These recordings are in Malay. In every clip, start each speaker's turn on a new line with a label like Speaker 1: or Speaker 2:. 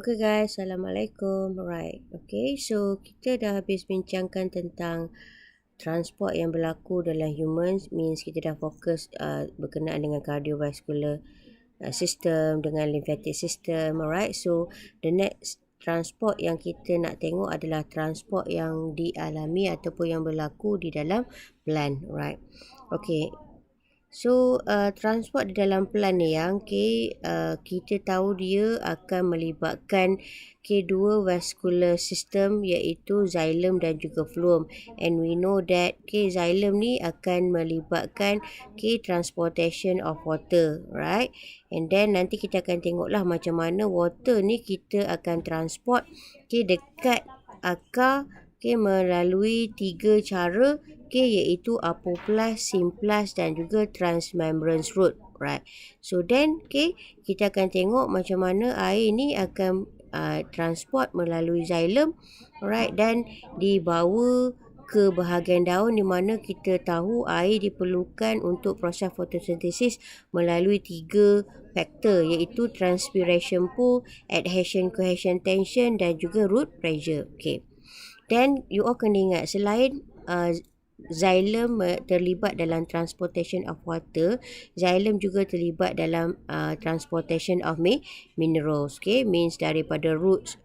Speaker 1: Okay guys, Assalamualaikum. Alright, okay, so kita dah habis bincangkan tentang transport yang berlaku dalam humans, means kita dah fokus berkenaan dengan cardiovascular system, dengan lymphatic system. Alright, so the next transport yang kita nak tengok adalah transport yang dialami ataupun yang berlaku di dalam plant. Alright, okay. So, transport di dalam plant ni yang kita tahu dia akan melibatkan dua vascular system, iaitu xylem dan juga phloem. And we know that xylem ni akan melibatkan transportation of water, right? And then nanti kita akan tengoklah macam mana water ni kita akan transport dekat akar melalui 3 cara, iaitu apoplas, simplas dan juga transmembranous route, right? So then kita akan tengok macam mana air ni akan transport melalui xylem, right, dan dibawa ke bahagian daun di mana kita tahu air diperlukan untuk proses fotosintesis melalui 3 faktor, iaitu transpiration pool, adhesion, cohesion, tension dan juga root pressure. Then you all kena ingat, selain xylem terlibat dalam transportation of water, xylem juga terlibat dalam transportation of minerals, means daripada roots,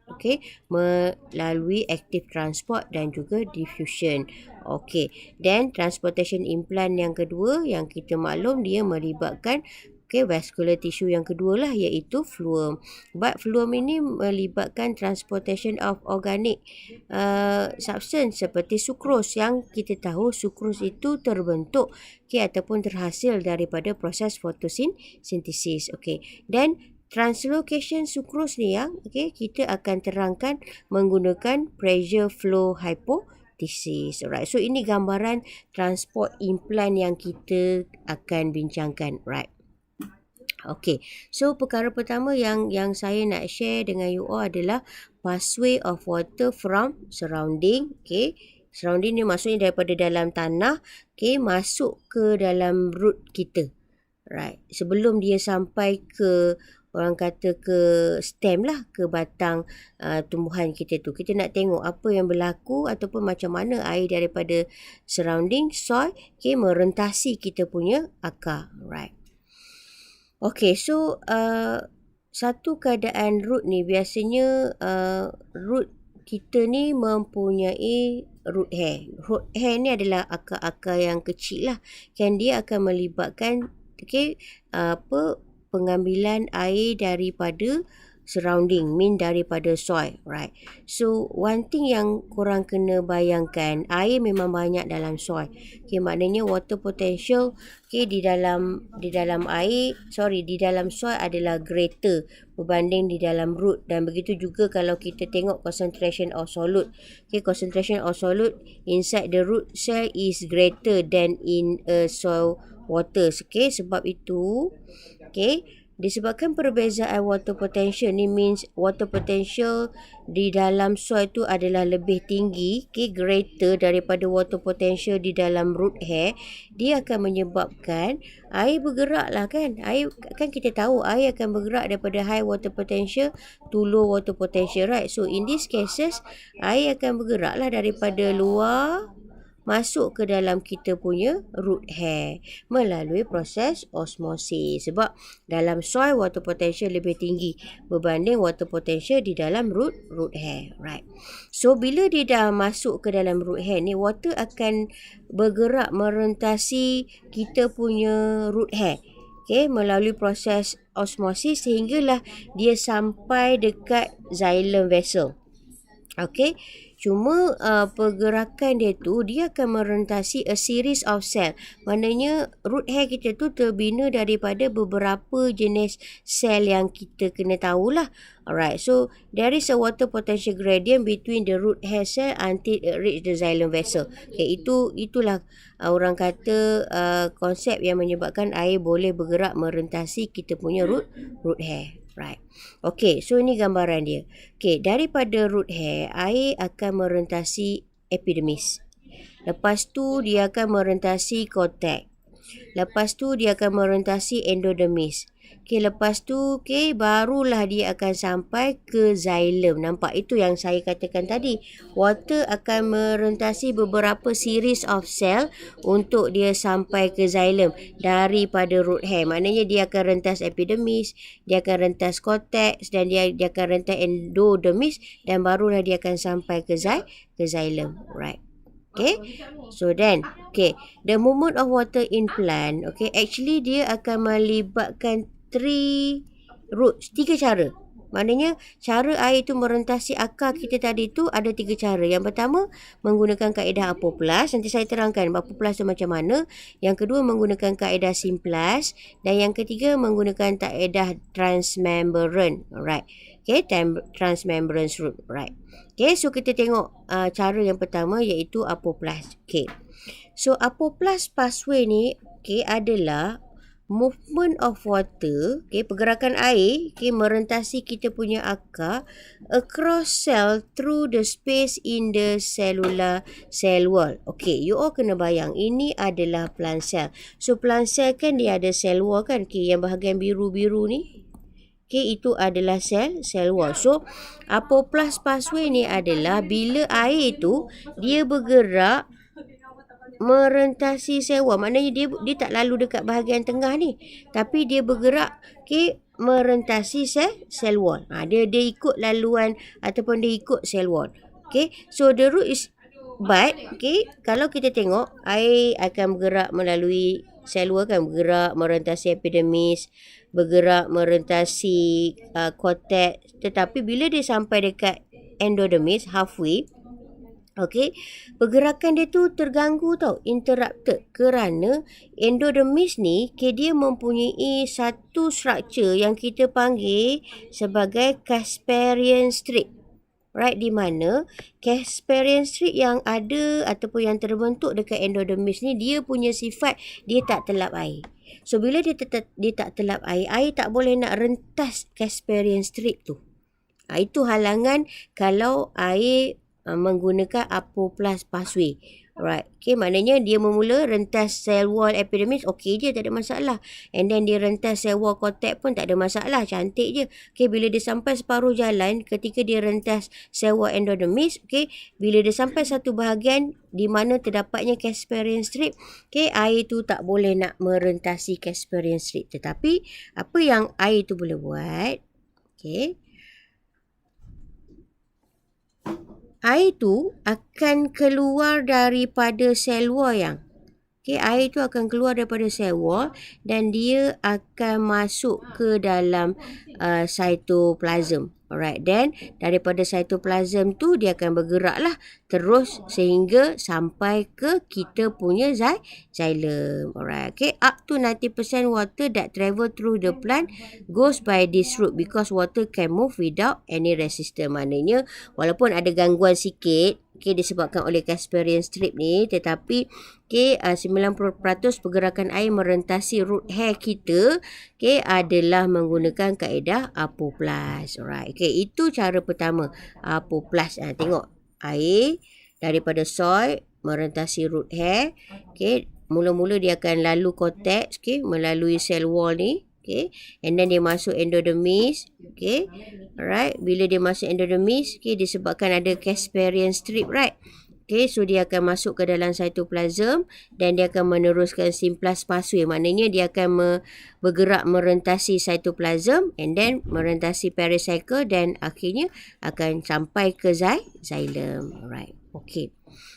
Speaker 1: melalui active transport dan juga diffusion. Then transportation implant yang kedua yang kita maklum dia melibatkan vascular tissue yang kedua lah, iaitu phloem. But phloem ini melibatkan transportation of organic substance seperti sucrose, yang kita tahu sucrose itu terbentuk ataupun terhasil daripada proses fotosintesis. Dan translocation sucrose ni yang kita akan terangkan menggunakan pressure flow hypothesis. Alright, so ini gambaran transport implant yang kita akan bincangkan, right? So perkara pertama yang saya nak share dengan you all adalah pathway of water from surrounding. Surrounding ni maksudnya daripada dalam tanah, masuk ke dalam root kita, right? Sebelum dia sampai ke, orang kata, ke stem lah, ke batang tumbuhan kita tu. Kita nak tengok apa yang berlaku ataupun macam mana air daripada surrounding soil merentasi kita punya akar, right? So satu keadaan root ni biasanya root kita ni mempunyai root hair. Root hair ni adalah akar-akar yang kecil lah, dia akan melibatkan pengambilan air daripada surrounding, mean daripada soil, right? So one thing yang korang kena bayangkan, air memang banyak dalam soil. Maknanya water potential di dalam air, di dalam soil adalah greater berbanding di dalam root. Dan begitu juga kalau kita tengok concentration of solute. Concentration of solute inside the root cell is greater than in soil water. Sebab itu disebabkan perbezaan water potential ni, means water potential di dalam soil tu adalah lebih tinggi, greater daripada water potential di dalam root hair, dia akan menyebabkan air bergerak lah kan. Air, kan kita tahu air akan bergerak daripada high water potential to low water potential, right? So in these cases, air akan bergerak lah daripada luar masuk ke dalam kita punya root hair melalui proses osmosis. Sebab dalam soil water potential lebih tinggi berbanding water potential di dalam root hair, right? So bila dia dah masuk ke dalam root hair ni, water akan bergerak merentasi kita punya root hair, melalui proses osmosis sehinggalah dia sampai dekat xylem vessel. Cuma pergerakan dia tu, dia akan merentasi a series of cell. Maknanya root hair kita tu terbina daripada beberapa jenis sel yang kita kena tahulah. Alright, so there is a water potential gradient between the root hair cell until it reach the xylem vessel. Itulah orang kata konsep yang menyebabkan air boleh bergerak merentasi kita punya root hair. Right. So ini gambaran dia. Daripada root hair, air akan merentasi epidermis. Lepas tu dia akan merentasi cortex. Lepas tu dia akan merentasi endodermis. Okey, lepas tu barulah dia akan sampai ke xylem. Nampak itu yang saya katakan tadi. Water akan merentasi beberapa series of cell untuk dia sampai ke xylem daripada root hair. Maknanya dia akan rentas epidermis, dia akan rentas cortex dan dia akan rentas endodermis dan barulah dia akan sampai ke xylem. Right. Okay. So then, the movement of water in plant, actually dia akan melibatkan 3 routes, 3 cara. Maknanya cara air itu merentasi akar kita tadi tu ada 3 cara. Yang pertama menggunakan kaedah apoplas. Nanti saya terangkan apoplas tu macam mana. Yang kedua menggunakan kaedah simplas dan yang ketiga menggunakan kaedah transmembrane. Alright. Transmembrane route. Right. So kita tengok cara yang pertama iaitu apoplas. So apoplas pathway ni adalah movement of water, pergerakan air, merentasi kita punya akar across cell through the space in the cellular cell wall. You all kena bayang, ini adalah plant cell. So plant cell kan dia ada cell wall kan, yang bahagian biru-biru ni. Itu adalah cell wall. So apoplas pathway ni adalah bila air tu dia bergerak merentasi sel wall. Maknanya dia tak lalu dekat bahagian tengah ni, tapi dia bergerak merentasi sel wall. Dia ikut laluan ataupun dia ikut sel wall. So the route is but kalau kita tengok air akan bergerak melalui sel wall kan, bergerak merentasi epidermis, bergerak merentasi cortex, tetapi bila dia sampai dekat endodermis halfway, pergerakan dia tu terganggu tau, interrupted, kerana endodermis ni dia mempunyai satu struktur yang kita panggil sebagai Casparian strip. Right, di mana Casparian strip yang ada ataupun yang terbentuk dekat endodermis ni dia punya sifat dia tak telap air. So bila dia tak telap air tak boleh nak rentas Casparian strip tu. Itu halangan kalau air menggunakan apoplas pathway. Alright. Maknanya dia memula rentas cell wall epidermis, je, tak ada masalah. And then dia rentas cell wall cortex pun tak ada masalah, cantik je. Bila dia sampai separuh jalan, ketika dia rentas cell wall endodermis, bila dia sampai satu bahagian di mana terdapatnya Casparian strip, air tu tak boleh nak merentasi Casparian strip. Tetapi apa yang air tu boleh buat? Air tu akan keluar daripada sel wall yang. Air tu akan keluar daripada sel wall dan dia akan masuk ke dalam cytoplasm. Alright, then daripada cytoplasm tu dia akan bergerak lah terus sehingga sampai ke kita punya xylem. Alright, up to 90% water that travel through the plant goes by this route because water can move without any resistance. Maknanya walaupun ada gangguan sikit disebabkan oleh Casparian strip ni, tetapi 90% pergerakan air merentasi root hair kita adalah menggunakan kaedah apoplas. Alright, itu cara pertama, apoplas. Tengok air daripada soil merentasi root hair. Mula-mula dia akan lalu cortex, melalui cell wall ni. And then dia masuk endodermis. Alright, bila dia masuk endodermis, disebabkan ada Casparian strip, right? So dia akan masuk ke dalam cytoplasm dan dia akan meneruskan simplas pathway. Maknanya dia akan bergerak merentasi cytoplasm and then merentasi pericycle dan akhirnya akan sampai ke xylem. Alright.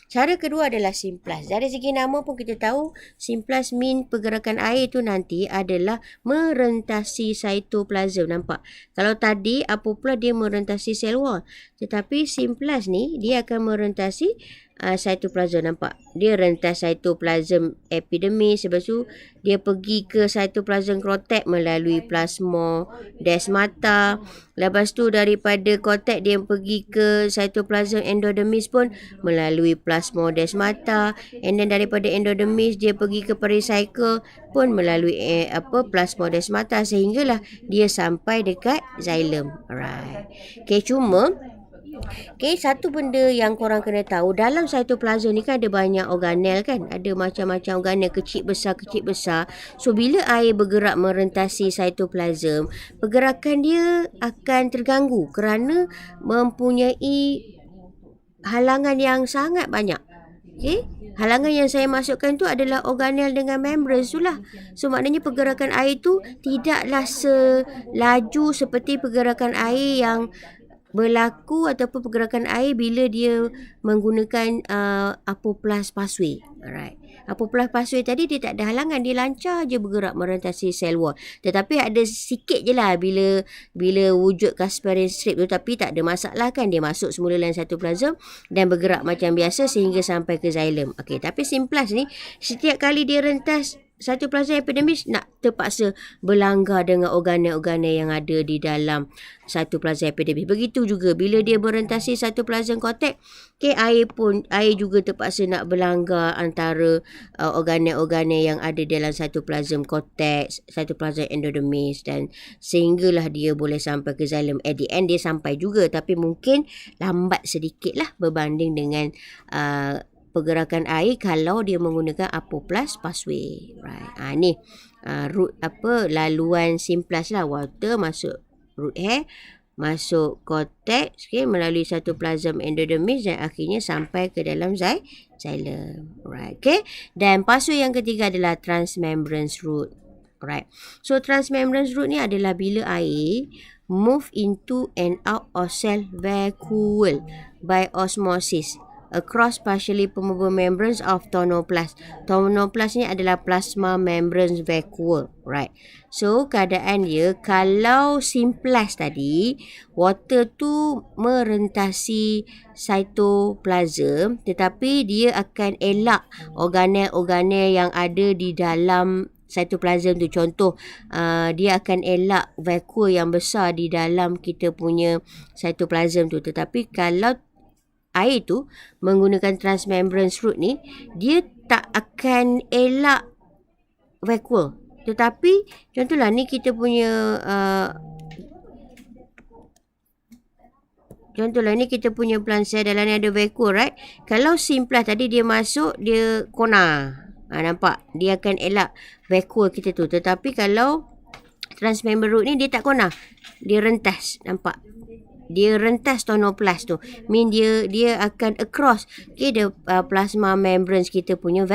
Speaker 1: Cara kedua adalah simplas. Dari segi nama pun kita tahu simplas mean pergerakan air tu nanti adalah merentasi cytoplasm. Nampak? Kalau tadi apoplas dia merentasi sel wall, tetapi simplas ni dia akan merentasi cytoplasm. Nampak? Dia rentas cytoplasm epidermis, lepas tu dia pergi ke cytoplasm cortex melalui plasmodesmata. Lepas tu daripada cortex dia pergi ke cytoplasm endodermis pun melalui plasmodesmata. And then daripada endodermis dia pergi ke pericycle pun melalui plasmodesmata sehinggalah dia sampai dekat xylem. Alright. Cuma Okay, satu benda yang korang kena tahu, dalam cytoplasm ni kan ada banyak organel kan, ada macam-macam organel kecil besar. So bila air bergerak merentasi cytoplasm, pergerakan dia akan terganggu kerana mempunyai halangan yang sangat banyak. Okay, halangan yang saya masukkan tu adalah organel dengan membran tu lah. So maknanya pergerakan air tu tidaklah selaju seperti pergerakan air yang berlaku ataupun pergerakan air bila dia menggunakan apoplas pathway. Alright. Apoplas pathway tadi dia tak ada halangan, dia lancar je bergerak merentasi sel wall. Tetapi ada sikit je lah bila wujud Casparian strip tu, tapi tak ada masalah kan, dia masuk semula dalam cytoplasm dan bergerak macam biasa sehingga sampai ke xylem. Okey, tapi simplas ni setiap kali dia rentas cytoplasm epidermis nak terpaksa berlanggar dengan organel-organel yang ada di dalam cytoplasm epidermis. Begitu juga bila dia berentasi cytoplasm cortex, okay, air juga terpaksa nak berlanggar antara organel-organel yang ada dalam cytoplasm cortex, cytoplasm endodermis, dan sehinggalah dia boleh sampai ke xylem. At the end dia sampai juga, tapi mungkin lambat sedikit lah berbanding dengan pergerakan air kalau dia menggunakan apoplas pathway. Right. Ni root laluan simplas lah. Water masuk root hair, masuk cortex, okay, melalui cytoplasm endodermis dan akhirnya sampai ke dalam xylem. Right. Okay. Dan pathway yang ketiga adalah transmembranous route. Right. So transmembranous route ni adalah bila air move into and out of cell vacuole by osmosis across partially permeable membranes of tonoplast. Tonoplast ni adalah plasma membrane vacuole. Right. So keadaan dia, kalau simplas tadi, water tu merentasi cytoplasm, tetapi dia akan elak organel-organel yang ada di dalam cytoplasm tu. Contoh, dia akan elak vacuole yang besar di dalam kita punya cytoplasm tu. Tetapi kalau air tu menggunakan transmembranous route ni, dia tak akan elak vacuole. Tetapi contohlah ni kita punya plant cell, dalam ni ada vacuole, right? Kalau simplas tadi dia masuk, dia kona. Nampak? Dia akan elak vacuole kita tu. Tetapi kalau transmembranous route ni dia tak kona. Dia rentas. Nampak? Dia rentas tonoplast tu. Mean dia akan across, okay, the plasma membranes kita punya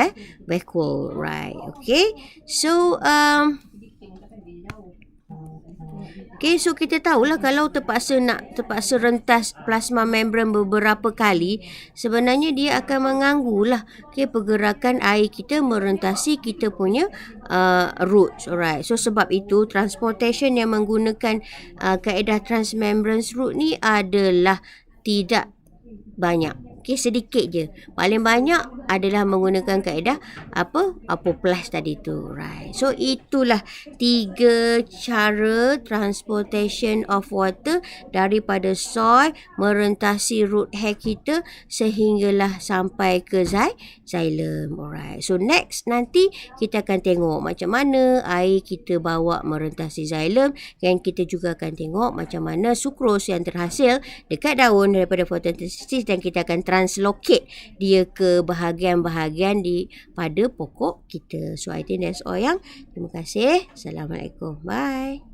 Speaker 1: vacuole. Right. Okay. So okay, so kita tahulah kalau terpaksa rentas plasma membran beberapa kali, sebenarnya dia akan mengganggulah, okay, pergerakan air kita merentasi kita punya roots. Alright. So sebab itu transportation yang menggunakan kaedah transmembranous route ni adalah tidak banyak. Okay, sedikit je. Paling banyak adalah menggunakan kaedah apoplas tadi tu. Right. So itulah 3 cara transportation of water daripada soil merentasi root hair kita sehinggalah sampai ke xylem. Alright. So next nanti kita akan tengok macam mana air kita bawa merentasi xylem, dan kita juga akan tengok macam mana sukros yang terhasil dekat daun daripada fotosintesis, dan kita akan translocate dia ke bahagian-bahagian pada pokok kita. So I think that's all yang. Terima kasih. Assalamualaikum. Bye.